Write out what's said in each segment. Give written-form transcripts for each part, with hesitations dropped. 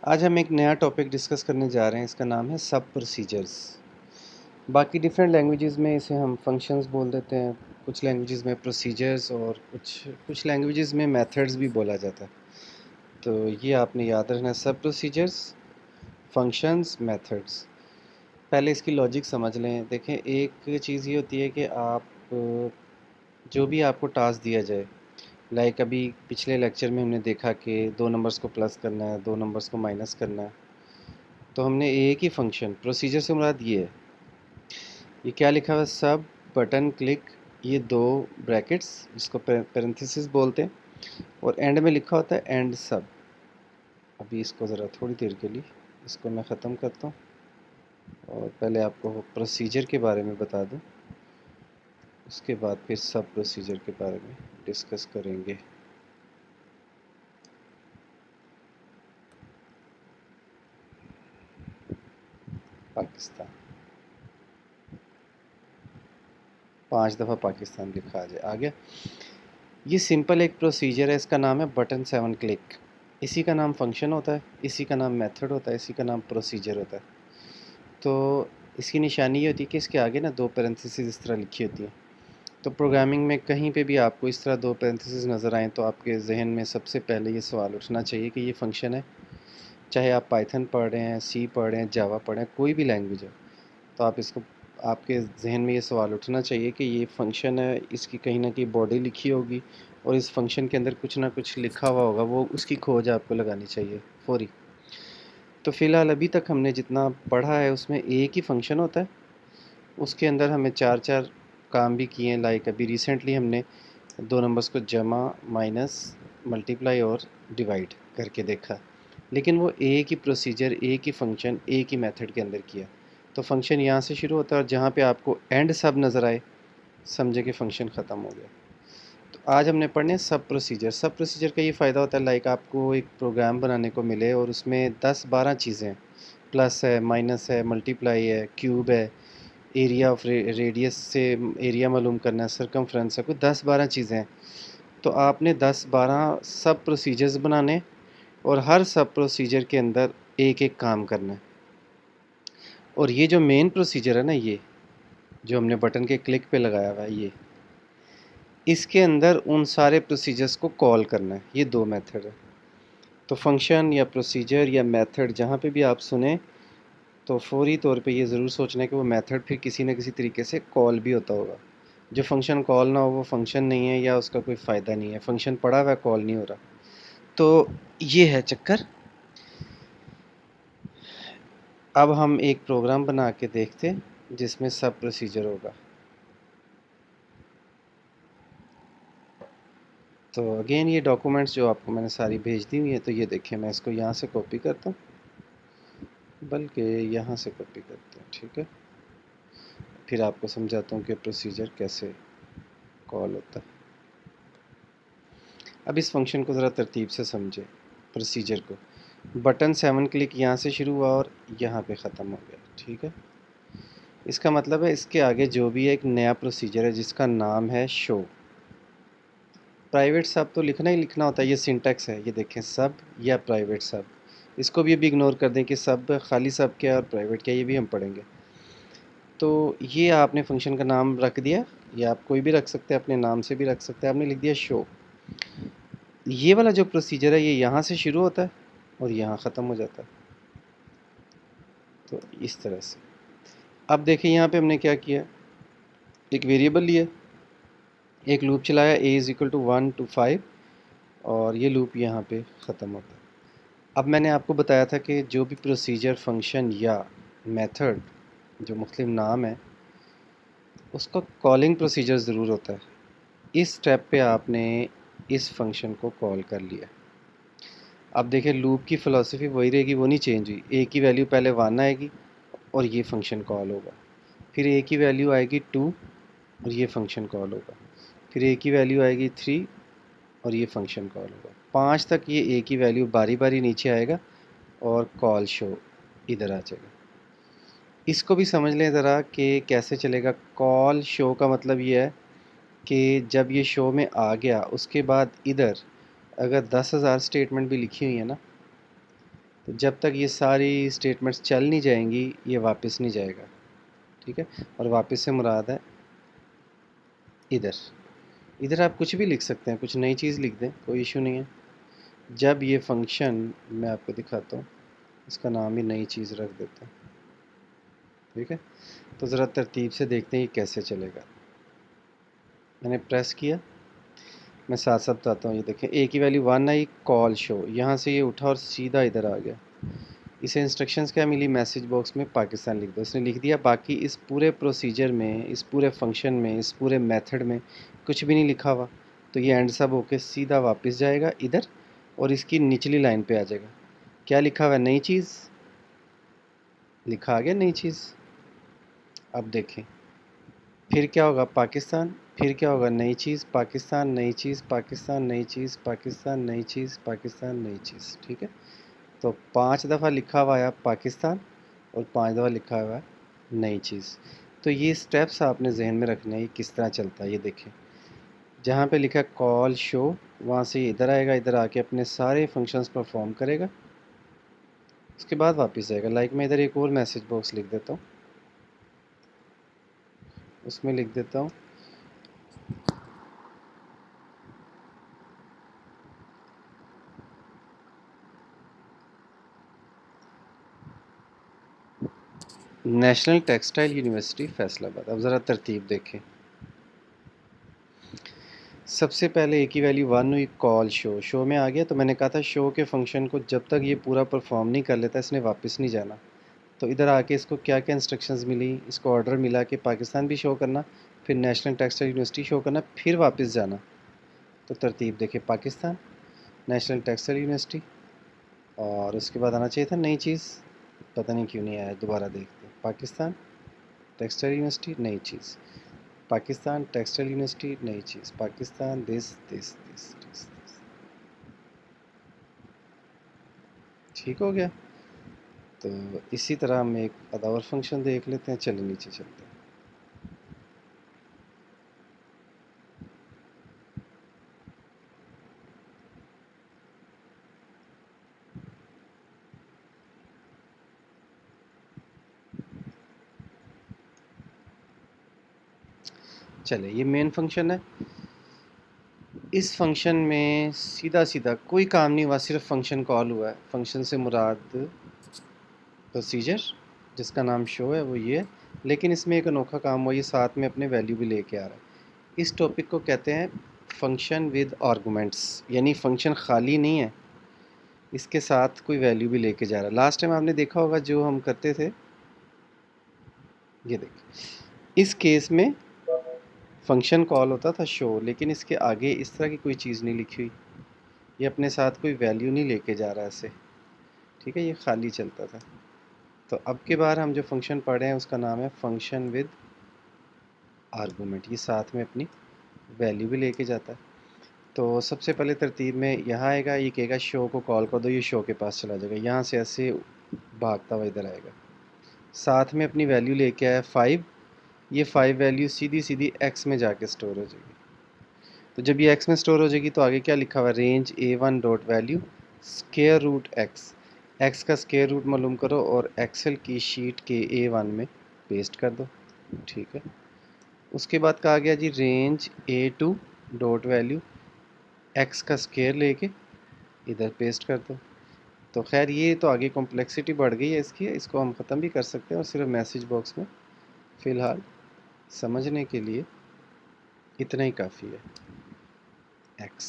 आज हम एक नया टॉपिक डिस्कस करने जा रहे हैं। इसका नाम है सब प्रोसीजर्स। बाकी डिफरेंट लैंग्वेजेस में इसे हम फंक्शंस बोल देते हैं, कुछ लैंग्वेजेस में प्रोसीजर्स और कुछ लैंग्वेजेस में मेथड्स भी बोला जाता है। तो ये आपने याद रखना, सब प्रोसीजर्स, फंक्शंस, मेथड्स। पहले इसकी लॉजिक समझ लें। देखें, एक चीज़ ये होती है कि आप जो भी आपको टास्क दिया जाए, लाइक अभी पिछले लेक्चर में हमने देखा कि 2 नंबर्स को प्लस करना है, 2 नंबर्स को माइनस करना है। तो हमने एक ही फंक्शन, प्रोसीजर से मुराद ये है, ये क्या लिखा हुआ है, सब बटन क्लिक, ये 2 ब्रैकेट्स जिसको पैरेंथेसिस बोलते हैं, और एंड में लिखा होता है एंड सब। अभी इसको ज़रा थोड़ी देर के लिए इसको मैं ख़त्म करता हूँ और पहले आपको प्रोसीजर के बारे में बता दूँ, उसके बाद फिर सब प्रोसीजर के बारे में डिस्कस करेंगे। पाकिस्तान, 5 दफ़ा पाकिस्तान लिखा आ गया। ये सिंपल एक प्रोसीजर है, इसका नाम है बटन 7 क्लिक। इसी का नाम फंक्शन होता है, इसी का नाम मेथड होता है, इसी का नाम प्रोसीजर होता है। तो इसकी निशानी ये होती है कि इसके आगे ना 2 पैरेंथेसिस इस तरह लिखी होती है। तो प्रोग्रामिंग में कहीं पे भी आपको इस तरह 2 पैरेंथेसिस नज़र आएँ तो आपके जहन में सबसे पहले ये सवाल उठना चाहिए कि ये फंक्शन है। चाहे आप पाइथन पढ़ रहे हैं, सी पढ़ रहे हैं, जावा पढ़ रहे हैं, कोई भी लैंग्वेज है, तो आप इसको, आपके जहन में ये सवाल उठना चाहिए कि ये फंक्शन है, इसकी कहीं ना कहीं बॉडी लिखी होगी और इस फंक्शन के अंदर कुछ ना कुछ लिखा हुआ होगा, वो उसकी खोज आपको लगानी चाहिए फौरी। तो फ़िलहाल अभी तक हमने जितना पढ़ा है उसमें एक ही फंक्शन होता है, उसके अंदर हमें 4-4 काम भी किए हैं। लाइक अभी रिसेंटली हमने 2 नंबर्स को जमा, माइनस, मल्टीप्लाई और डिवाइड करके देखा, लेकिन वो एक ही प्रोसीजर, एक ही फंक्शन, एक ही मेथड के अंदर किया। तो फंक्शन यहाँ से शुरू होता है और जहाँ पे आपको एंड सब नज़र आए, समझे कि फंक्शन ख़त्म हो गया। तो आज हमने पढ़ने सब प्रोसीजर। सब प्रोसीजर का ये फ़ायदा होता है, लाइक आपको एक प्रोग्राम बनाने को मिले और उसमें 10-12 चीज़ें, प्लस है, माइनस है, मल्टीप्लाई है, क्यूब है, एरिया ऑफ रेडियस से एरिया मालूम करना है, सरकमफ्रेंस है, कुछ 10-12 चीज़ें हैं। तो आपने 10-12 सब प्रोसीजर्स बनाने और हर सब प्रोसीजर के अंदर एक एक काम करना है। और ये जो मेन प्रोसीजर है ना, ये जो हमने बटन के क्लिक पे लगाया हुआ है, ये इसके अंदर उन सारे प्रोसीजर्स को कॉल करना है। ये 2 मेथड है। तो फंक्शन या प्रोसीजर या मेथड जहाँ पे भी आप सुने तो फौरी तौर पे ये ज़रूर सोचना है कि वो मेथड फिर किसी न किसी तरीके से कॉल भी होता होगा। जो फंक्शन कॉल ना हो वो फंक्शन नहीं है या उसका कोई फ़ायदा नहीं है। फंक्शन पड़ा हुआ है, कॉल नहीं हो रहा। तो ये है चक्कर। अब हम एक प्रोग्राम बना के देखते हैं जिसमें सब प्रोसीजर होगा। तो अगेन ये डॉक्यूमेंट्स जो आपको मैंने सारी भेज दी हुई है, तो ये देखिए, मैं इसको यहाँ से कॉपी करता हूँ, बल्कि यहाँ से कॉपी करते हैं, ठीक है। फिर आपको समझाता हूँ कि प्रोसीजर कैसे कॉल होता है। अब इस फंक्शन को ज़रा तरतीब से समझे। प्रोसीजर को, बटन 7 क्लिक यहाँ से शुरू हुआ और यहाँ पे ख़त्म हो गया, ठीक है। इसका मतलब है इसके आगे जो भी एक नया प्रोसीजर है जिसका नाम है शो। प्राइवेट सब तो लिखना ही लिखना होता है, ये सिंटैक्स है। ये देखें, सब या प्राइवेट सब, इसको भी अभी इग्नोर कर दें कि सब खाली सब क्या है और प्राइवेट क्या है, ये भी हम पढ़ेंगे। तो ये आपने फंक्शन का नाम रख दिया, या आप कोई भी रख सकते हैं, अपने नाम से भी रख सकते हैं। आपने लिख दिया शो। ये वाला जो प्रोसीजर है ये यहाँ से शुरू होता है और यहाँ ख़त्म हो जाता है। तो इस तरह से अब देखिए, यहाँ पे हमने क्या किया, एक वेरिएबल लिया, एक लूप चलाया, a is equal to 1 to 5, और ये लूप यहाँ पे ख़त्म होता है। अब मैंने आपको बताया था कि जो भी प्रोसीजर, फंक्शन या मेथड जो मुख्तलिफ नाम है, उसका कॉलिंग प्रोसीजर ज़रूर होता है। इस स्टेप पे आपने इस फंक्शन को कॉल कर लिया। अब देखिए, लूप की फ़िलासफ़ी वही रहेगी, वो नहीं चेंज हुई। a की वैल्यू पहले 1 आएगी और ये फंक्शन कॉल होगा। फिर a की वैल्यू आएगी 2 और ये फंक्शन कॉल होगा। फिर a की वैल्यू आएगी 3 और ये फंक्शन कॉल होगा। 5 तक ये a की वैल्यू बारी बारी नीचे आएगा और कॉल शो इधर आ जाएगा। इसको भी समझ लें ज़रा कि कैसे चलेगा। कॉल शो का मतलब ये है कि जब ये शो में आ गया, उसके बाद इधर अगर 10,000 स्टेटमेंट भी लिखी हुई है ना, तो जब तक ये सारी स्टेटमेंट्स चल नहीं जाएंगी ये वापस नहीं जाएगा, ठीक है। और वापस से मुराद है इधर, इधर आप कुछ भी लिख सकते हैं, कुछ नई चीज़ लिख दें, कोई इशू नहीं है। जब ये फंक्शन, मैं आपको दिखाता हूँ, इसका नाम ही नई चीज़ रख देता हूँ, ठीक है। तो ज़रा तरतीब से देखते हैं ये कैसे चलेगा। मैंने प्रेस किया, मैं साथ साथ बताता हूँ। ये देखें, ए की वैल्यू 1 आई, कॉल शो, यहाँ से ये उठा और सीधा इधर आ गया। इसे इंस्ट्रक्शंस क्या मिली, मैसेज बॉक्स में पाकिस्तान लिख दो, इसने लिख दिया। बाकी इस पूरे प्रोसीजर में, इस पूरे फंक्शन में, इस पूरे मेथड में कुछ भी नहीं लिखा हुआ। तो ये एंड सब होके सीधा वापस जाएगा इधर और इसकी निचली लाइन पे आ जाएगा। क्या लिखा हुआ है, नई चीज़ लिखा आ गया, नई चीज़। अब देखें फिर क्या होगा, पाकिस्तान, फिर क्या होगा, नई चीज़, पाकिस्तान, नई चीज़, पाकिस्तान, नई चीज़, पाकिस्तान, नई चीज़, पाकिस्तान, नई चीज़, ठीक है। तो 5 दफ़ा लिखा हुआ है पाकिस्तान और 5 दफ़ा लिखा हुआ है नई चीज़। तो ये स्टेप्स आपने जहन में रखने हैं किस तरह चलता है। ये देखें, जहाँ पे लिखा है कॉल शो, वहाँ से ये इधर आएगा, इधर आके अपने सारे फंक्शंस परफॉर्म करेगा, उसके बाद वापस जाएगा। लाइक मैं इधर एक और मैसेज बॉक्स लिख देता हूँ, उसमें लिख देता हूँ नेशनल टेक्सटाइल यूनिवर्सिटी फैसलाबाद। अब ज़रा तरतीब देखें, सबसे पहले ए की वैल्यू 1 हुई, कॉल शो, शो में आ गया। तो मैंने कहा था शो के फंक्शन को जब तक ये पूरा परफॉर्म नहीं कर लेता इसने वापस नहीं जाना। तो इधर आके इसको क्या क्या इंस्ट्रक्शंस मिली, इसको ऑर्डर मिला कि पाकिस्तान भी शो करना, फिर नेशनल टेक्सटाइल यूनिवर्सिटी शो करना, फिर वापस जाना। तो तरतीब देखिए, पाकिस्तान, नेशनल टेक्सटाइल यूनिवर्सिटी, और उसके बाद आना चाहिए था नई चीज़, पता नहीं क्यों नहीं आया, दोबारा देखते हैं। पाकिस्तान टेक्सटाइल यूनिवर्सिटी, नई चीज़, पाकिस्तान टेक्सटाइल यूनिवर्सिटी, नई चीज़, पाकिस्तान, दिस। ठीक हो गया। तो इसी तरह हम एक अदा और फंक्शन देख लेते हैं। चलिए नीचे चलते हैं। चले, ये मेन फंक्शन है। इस फंक्शन में सीधा सीधा कोई काम नहीं हुआ, सिर्फ फंक्शन कॉल हुआ है। फंक्शन से मुराद प्रोसीजर जिसका नाम शो है वो ये है, लेकिन इसमें एक अनोखा काम हुआ, ये साथ में अपने वैल्यू भी लेके आ रहा है। इस टॉपिक को कहते हैं फंक्शन विद आर्गूमेंट्स, यानी फंक्शन खाली नहीं है, इसके साथ कोई वैल्यू भी लेके जा रहा है। लास्ट टाइम आपने देखा होगा जो हम करते थे, ये देखिए, इस केस में फंक्शन कॉल होता था शो, लेकिन इसके आगे इस तरह की कोई चीज़ नहीं लिखी हुई, ये अपने साथ कोई वैल्यू नहीं लेके जा रहा है ऐसे, ठीक है, ये खाली चलता था। तो अब के बार हम जो फंक्शन पढ़ रहे हैं उसका नाम है फंक्शन विद आर्गूमेंट, ये साथ में अपनी वैल्यू भी लेके जाता है। तो सबसे पहले तरतीब में यहाँ आएगा, ये कहेगा शो को कॉल कर दो, ये शो के पास चला जाएगा, यहाँ से ऐसे भागता हुआ इधर आएगा, साथ में अपनी वैल्यू लेके आया 5, ये 5 वैल्यू सीधी सीधी एक्स में जाके स्टोर हो जाएगी। तो जब ये एक्स में स्टोर हो जाएगी तो आगे क्या लिखा हुआ है, range A1 dot value square root x, x का स्केयर रूट मालूम करो और एक्सेल की शीट के A1 में पेस्ट कर दो, ठीक है। उसके बाद कहा गया जी range A2 dot value X का स्केयर लेके इधर पेस्ट कर दो। तो खैर ये तो आगे कॉम्प्लेक्सिटी बढ़ गई है इसकी, इसको हम ख़त्म भी कर सकते हैं और सिर्फ मैसेज बॉक्स में फ़िलहाल समझने के लिए इतना ही काफ़ी है। एक्स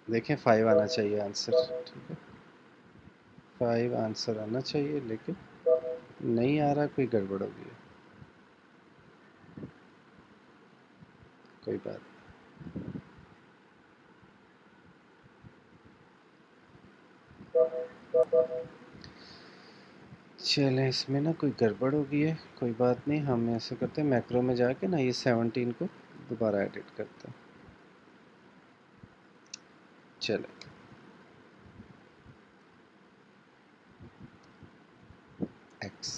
देखें 5 आना चाहिए आंसर, ठीक है, 5 आंसर आना चाहिए, लेकिन नहीं आ रहा, कोई गड़बड़ हो गई है, कोई बात। चलें, इसमें ना कोई गड़बड़ हो गई है, कोई बात नहीं, हम ऐसे करते हैं मैक्रो में जाके ना ये 17 को दोबारा एडिट करते हैं। चलें, एक्स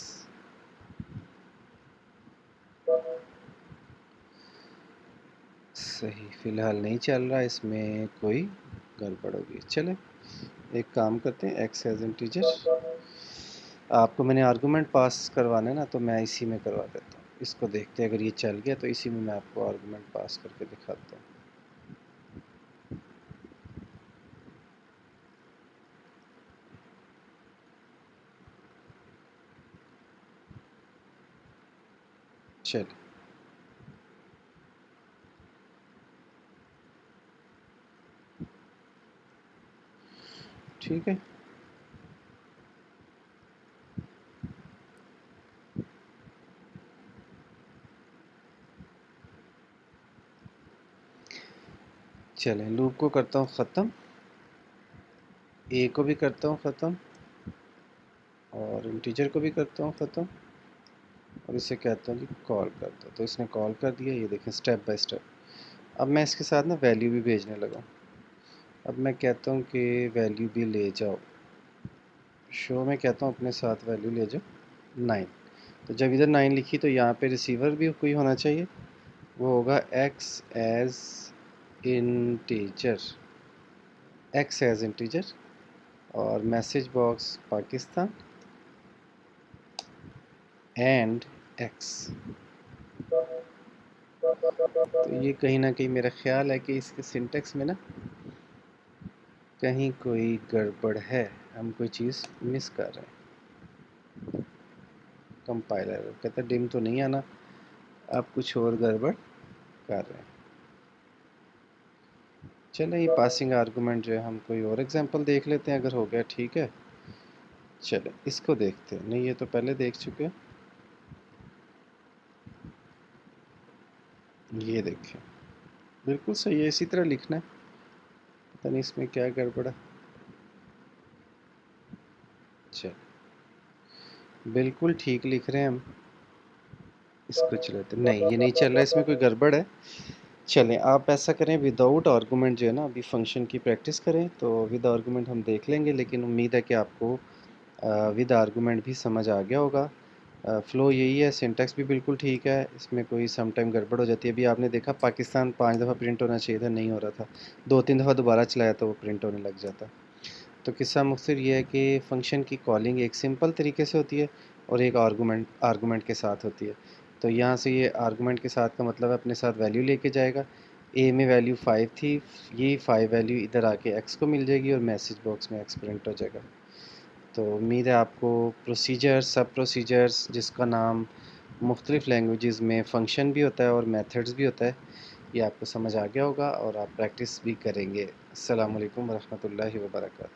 सही फ़िलहाल नहीं चल रहा, इसमें कोई गड़बड़ होगी। चलें एक काम करते हैं, एक्स एज इंटीजर। आपको मैंने आर्गूमेंट पास करवाना है ना, तो मैं इसी में करवा देता हूँ। इसको देखते हैं, अगर ये चल गया तो इसी में मैं आपको आर्गूमेंट पास करके दिखाता हूँ। चलिए ठीक है। चलें, लूप को करता हूँ ख़त्म, ए को भी करता हूँ ख़त्म, और इंटीजर को भी करता हूँ ख़त्म, और इसे कहता हूँ कि कॉल कर दो। तो इसने कॉल कर दिया, ये देखें स्टेप बाय स्टेप। अब मैं इसके साथ ना वैल्यू भी भेजने लगा। अब मैं कहता हूँ कि वैल्यू भी ले जाओ, शो में कहता हूँ अपने साथ वैल्यू ले जाओ 9। तो जब इधर 9 लिखी तो यहाँ पे रिसीवर भी कोई होना चाहिए, वो होगा X as integer, X as integer, और मैसेज बॉक्स पाकिस्तान एंड एक्स। तो ये कहीं ना कहीं मेरा ख्याल है कि इसके सिंटेक्स में ना कहीं कोई गड़बड़ है, हम कोई चीज़ मिस कर रहे हैं। कंपाइलर कहता है डिम तो नहीं आना, आप कुछ और गड़बड़ कर रहे हैं। चलें, ये पासिंग आर्गूमेंट जो है, हम कोई और एग्जांपल देख लेते हैं, अगर हो गया ठीक है। चलें इसको देखते हैं, नहीं ये तो पहले देख चुके हैं। ये देखें, बिल्कुल सही है, इसी तरह लिखना है। पता नहीं इसमें क्या गड़बड़ है। चल, बिल्कुल ठीक लिख रहे हैं हम। इसको चलाते, नहीं ये नहीं चल रहा है, इसमें कोई गड़बड़ है। चलें, आप ऐसा करें, विदाउट आर्गूमेंट जो है ना, अभी फंक्शन की प्रैक्टिस करें। तो विद आर्गूमेंट हम देख लेंगे, लेकिन उम्मीद है कि आपको विद आर्गूमेंट भी समझ आ गया होगा। फ़्लो यही है, सिंटैक्स भी बिल्कुल ठीक है, इसमें कोई सम टाइम गड़बड़ हो जाती है। अभी आपने देखा पाकिस्तान 5 दफ़ा प्रिंट होना चाहिए था, नहीं हो रहा था, 2-3 दफ़ा दोबारा चलाया तो वो प्रिंट होने लग जाता। तो किस्सा मुख्तसर ये है कि फ़ंक्शन की कॉलिंग एक सिंपल तरीके से होती है और एक आर्गूमेंट आर्गूमेंट के साथ होती है। तो यहाँ से ये आर्गूमेंट के साथ का मतलब है अपने साथ वैल्यू लेके जाएगा। ए में वैल्यू 5 थी, ये 5 वैल्यू इधर आके एक्स को मिल जाएगी और मैसेज बॉक्स में एक्स प्रिंट हो जाएगा। तो उम्मीद है आपको प्रोसीजर्स, सब प्रोसीजर्स, जिसका नाम मुख्तलिफ़ लैंग्वेजेस में फ़ंक्शन भी होता है और मेथड्स भी होता है, ये आपको समझ आ गया होगा और आप प्रैक्टिस भी करेंगे। अस्सलाम वालेकुम वरहमतुल्लाहि वबरकातुहू।